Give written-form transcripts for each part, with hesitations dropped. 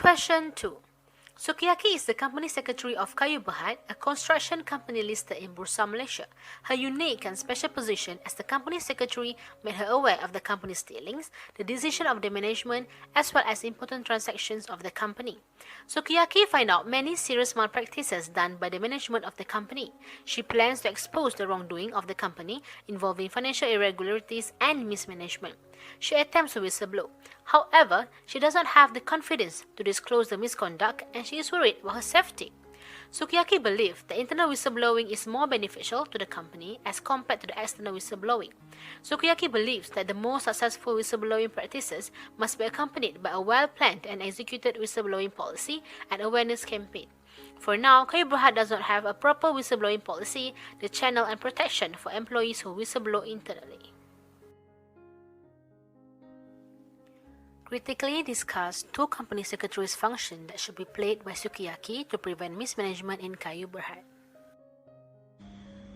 Question 2. Sukiyaki is the company secretary of Kayu Berhad, a construction company listed in Bursa, Malaysia. Her unique and special position as the company secretary made her aware of the company's dealings, the decision of the management, as well as important transactions of the company. Sukiyaki find out many serious malpractices done by the management of the company. She plans to expose the wrongdoing of the company involving financial irregularities and mismanagement. She attempts to whistleblow. However, she does not have the confidence to disclose the misconduct and she is worried about her safety. Sukiyaki believes that internal whistleblowing is more beneficial to the company as compared to the external whistleblowing. Sukiyaki believes that the most successful whistleblowing practices must be accompanied by a well-planned and executed whistleblowing policy and awareness campaign. For now, Kayu Berhad does not have a proper whistleblowing policy, the channel and protection for employees who whistleblow internally. Critically discuss two company secretaries' functions that should be played by Sukiyaki to prevent mismanagement in Kayu Berhad.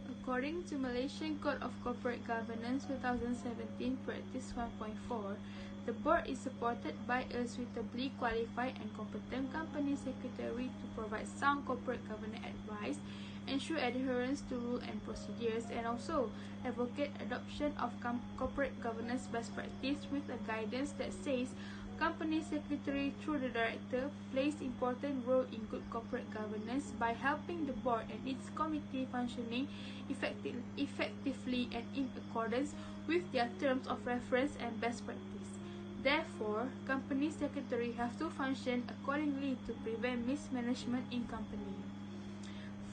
According to Malaysian Code of Corporate Governance 2017 Practice 1.4, the board is supported by a suitably qualified and competent company secretary to provide sound corporate governance advice, ensure adherence to rules and procedures, and also advocate adoption of corporate governance best practice with a guidance that says company secretary through the director plays important role in good corporate governance by helping the board and its committee functioning effectively and in accordance with their terms of reference and best practice. Therefore, company secretary have to function accordingly to prevent mismanagement in company.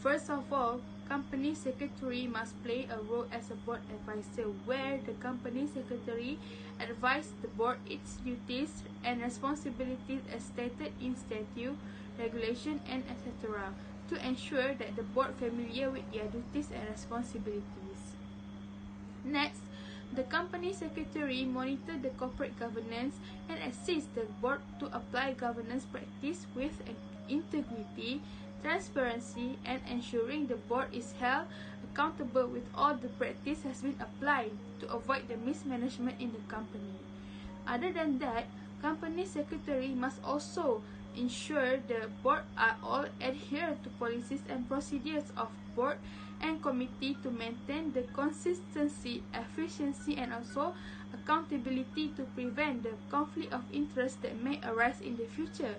First of all, company secretary must play a role as a board advisor where the company secretary advises the board its duties and responsibilities as stated in statute, regulation and etc. to ensure that the board familiar with their duties and responsibilities. Next, the company secretary monitor the corporate governance and assist the board to apply governance practice with integrity, transparency, and ensuring the board is held accountable with all the practice has been applied to avoid the mismanagement in the company. Other than that, company secretary must also ensure the board are all adhere to policies and procedures of board and committee to maintain the consistency, efficiency, and also accountability to prevent the conflict of interest that may arise in the future.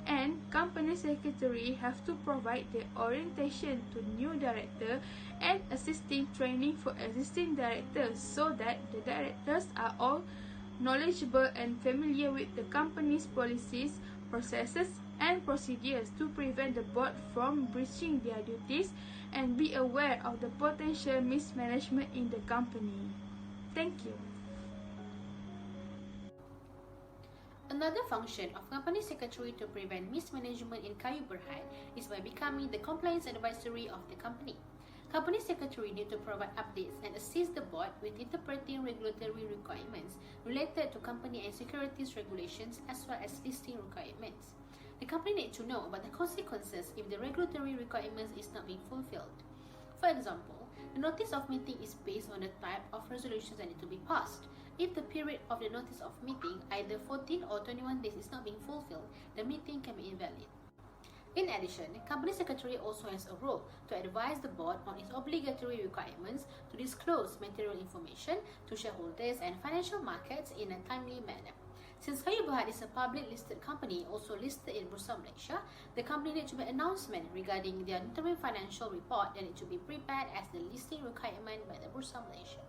And company secretary have to provide the orientation to new director and assisting training for existing directors so that the directors are all knowledgeable and familiar with the company's policies, processes, and procedures to prevent the board from breaching their duties and be aware of the potential mismanagement in the company. Thank you. Another function of company secretary to prevent mismanagement in Kayu Berhad is by becoming the compliance advisory of the company. Company secretary need to provide updates and assist the board with interpreting regulatory requirements related to company and securities regulations as well as listing requirements. The company need to know about the consequences if the regulatory requirements is not being fulfilled. For example, the notice of meeting is based on the type of resolutions that need to be passed. If the period of the notice of meeting, either 14 or 21 days, is not being fulfilled, the meeting can be invalid. In addition, the company secretary also has a role to advise the board on its obligatory requirements to disclose material information to shareholders and financial markets in a timely manner. Since Kayu Berhad is a public listed company also listed in Bursa, Malaysia, the company needs to make announcement regarding their interim financial report that need to be prepared as the listing requirement by the Bursa, Malaysia.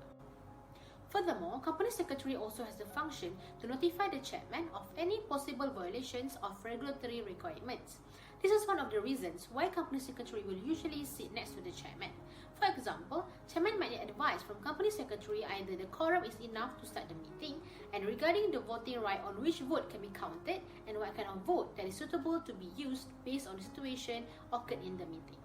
Furthermore, company secretary also has the function to notify the chairman of any possible violations of regulatory requirements. This is one of the reasons why company secretary will usually sit next to the chairman. For example, chairman might need advice from company secretary either the quorum is enough to start the meeting and regarding the voting right on which vote can be counted and what kind of vote that is suitable to be used based on the situation occurred in the meeting.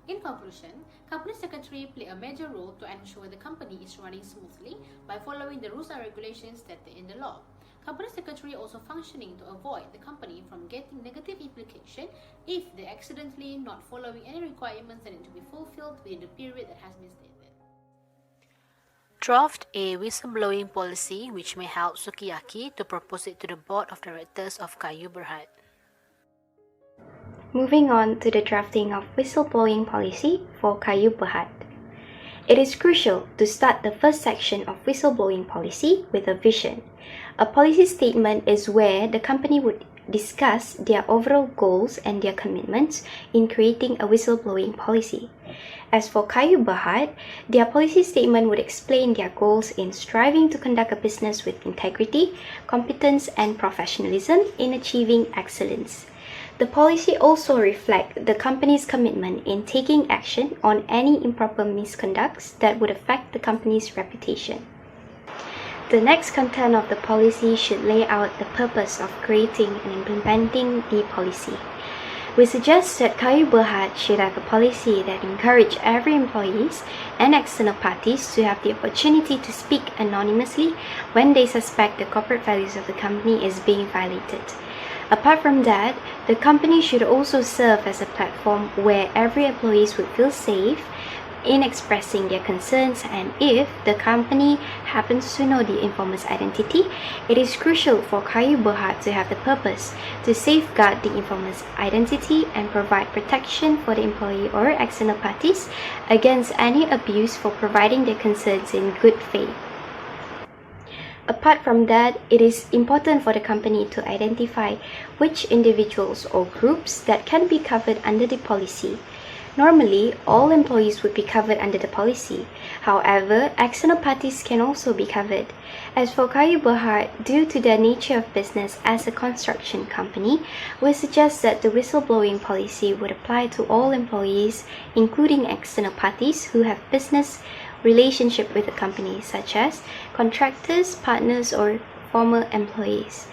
In conclusion, company secretary play a major role to ensure the company is running smoothly by following the rules and regulations stated in the law. Company secretary also functioning to avoid the company from getting negative implication if they accidentally not following any requirements that need to be fulfilled within the period that has been stated. Draft a whistleblowing policy which may help Sukiyaki to propose it to the board of directors of Kayu Berhad. Moving on to the drafting of whistleblowing policy for Kayu Berhad. It is crucial to start the first section of whistleblowing policy with a vision. A policy statement is where the company would discuss their overall goals and their commitments in creating a whistleblowing policy. As for Kayu Berhad, their policy statement would explain their goals in striving to conduct a business with integrity, competence, and professionalism in achieving excellence. The policy also reflects the company's commitment in taking action on any improper misconducts that would affect the company's reputation. The next content of the policy should lay out the purpose of creating and implementing the policy. We suggest that Kayu Berhad should have a policy that encourages every employees and external parties to have the opportunity to speak anonymously when they suspect the corporate values of the company is being violated. Apart from that, the company should also serve as a platform where every employee would feel safe in expressing their concerns, and if the company happens to know the informer's identity, it is crucial for Kayu Berhad to have the purpose to safeguard the informer's identity and provide protection for the employee or external parties against any abuse for providing their concerns in good faith. Apart from that, it is important for the company to identify which individuals or groups that can be covered under the policy. Normally, all employees would be covered under the policy. However, external parties can also be covered. As for Kayu Berhad, due to their nature of business as a construction company, we suggest that the whistleblowing policy would apply to all employees, including external parties who have business relationship with the company, such as contractors, partners, or former employees.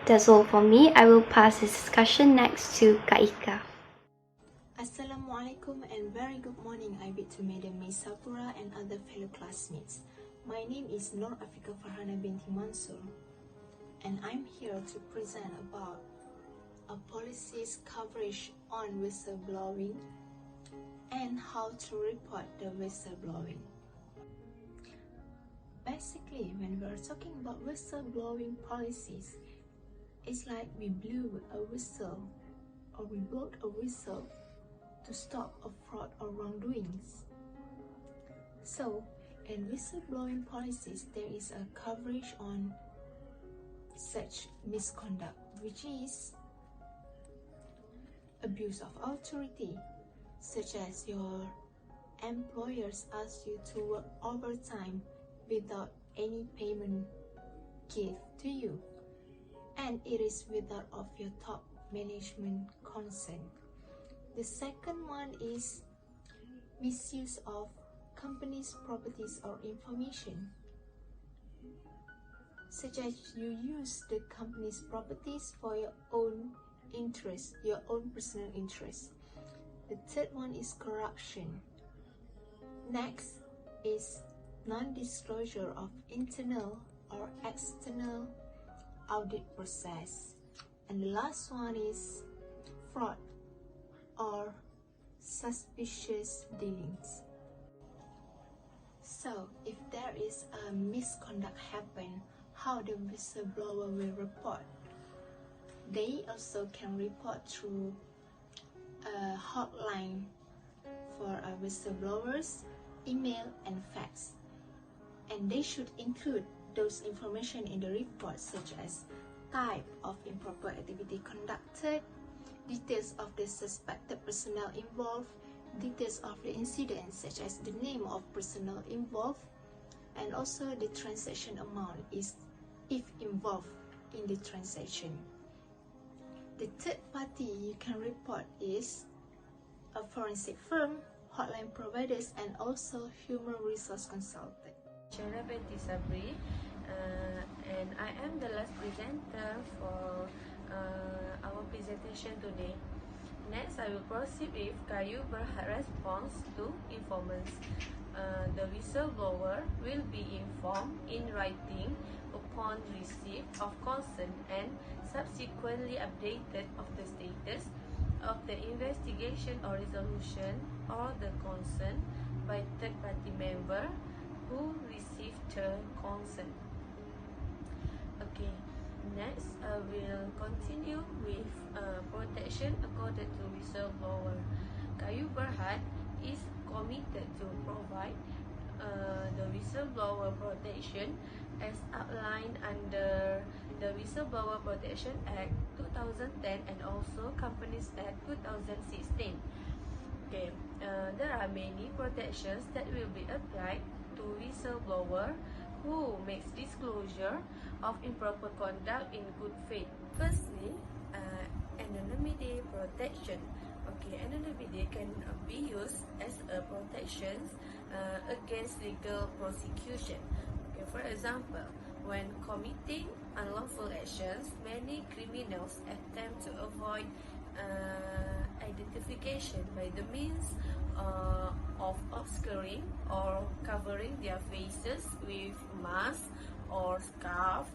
That's all for me. I will pass this discussion next to Ika. Assalamualaikum and very good morning, I bid to Madam Miss Sapura and other fellow classmates. My name is Nur Afiqah Farhana Binti Mansor, and I'm here to present about a policy's coverage on whistleblowing and how to report the whistleblowing. Basically, when we're talking about whistleblowing policies, it's like we blew a whistle or we blowed a whistle to stop a fraud or wrongdoings. So, in whistleblowing policies, there is a coverage on such misconduct, which is abuse of authority, such as your employers ask you to work overtime without any payment given to you, and it is without of your top management consent. The second one is misuse of company's properties or information, such as you use the company's properties for your own interest, your own personal interest. The third one is corruption. Next is non-disclosure of internal or external audit process. And the last one is fraud or suspicious dealings. So, if there is a misconduct happen, how the whistleblower will report? They also can report through a hotline for whistleblowers, email and fax. And they should include those information in the report, such as type of improper activity conducted, details of the suspected personnel involved, details of the incident such as the name of personnel involved, and also the transaction amount is if involved in the transaction. The third party you can report is a forensic firm, hotline providers, and also human resource consultant. Syahirah Binti Sabri, and I am the last presenter for our presentation today. Next, I will proceed with Kayu Berhad response to informants. The whistleblower will be informed in writing upon receipt of consent and subsequently updated of the status of the investigation or resolution or the concern by third-party member who received matter concerned. Okay, next I will continue with protection according to whistleblower. Kayu Berhad is committed to provide the whistleblower protection as outlined under the Whistleblower Protection Act 2010 and also Companies Act 2016. Okay, there are many protections that will be applied to whistleblower who makes disclosure of improper conduct in good faith. Firstly, anonymity protection. Okay, anonymity can be used as a protection against legal prosecution. Okay, for example, when committing unlawful actions, many criminals attempt to avoid identification by the means of obscuring or covering their faces with mask or scarf,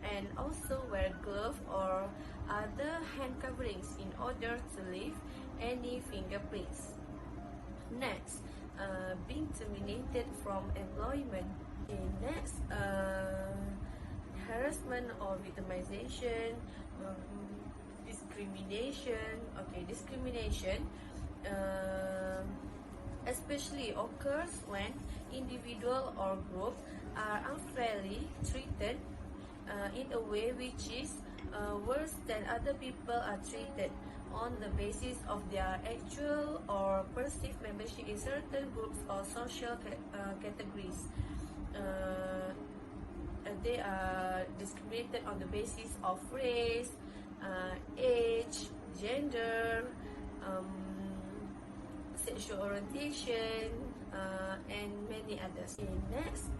and also wear gloves or other hand coverings in order to leave any fingerprints. Next, being terminated from employment. Okay, next, harassment or victimization, discrimination. Okay, discrimination especially occurs when individual or group are unfairly treated in a way which is worse than other people are treated on the basis of their actual or perceived membership in certain groups or social categories. They are discriminated on the basis of race, age, gender, sexual orientation, and many others. Okay, next,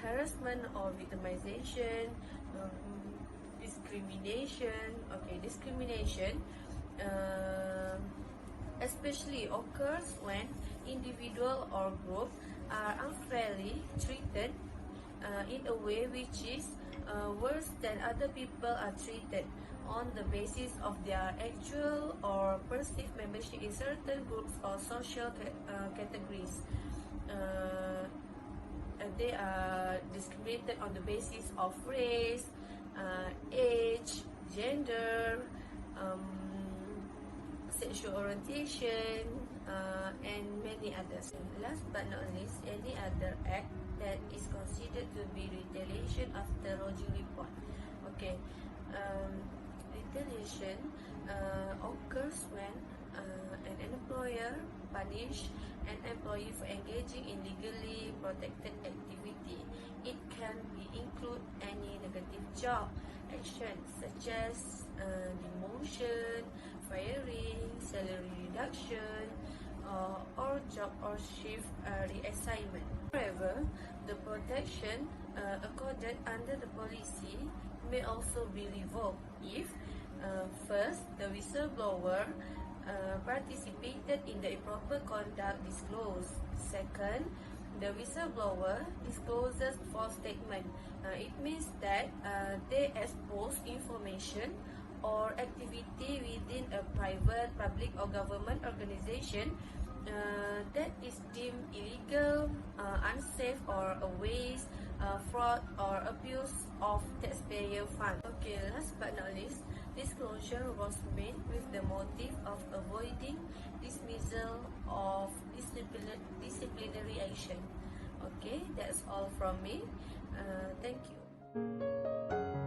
harassment or victimization, discrimination. Okay, discrimination especially occurs when individual or group are unfairly treated in a way which is worse than other people are treated on the basis of their actual or perceived membership in certain groups or social categories. They are discriminated on the basis of race, age, gender, sexual orientation, and many others. Last but not least, any other act that is considered to be retaliation after lodging report. Okay, retaliation occurs when an employer punish an employee for engaging in legally protected activity. It can include any negative job action such as demotion, firing, salary reduction, or job or shift reassignment. However, the protection accorded under the policy may also be revoked if first, the whistleblower participated in the improper conduct disclosed. Second, the whistleblower discloses false statement. It means that they expose information or activity within a private, public or government organization that is deemed illegal, unsafe or a waste, fraud or abuse of taxpayer funds. Okay, last but not least, disclosure was made with the motive of avoiding dismissal of disciplinary action. Okay, that's all from me. Thank you.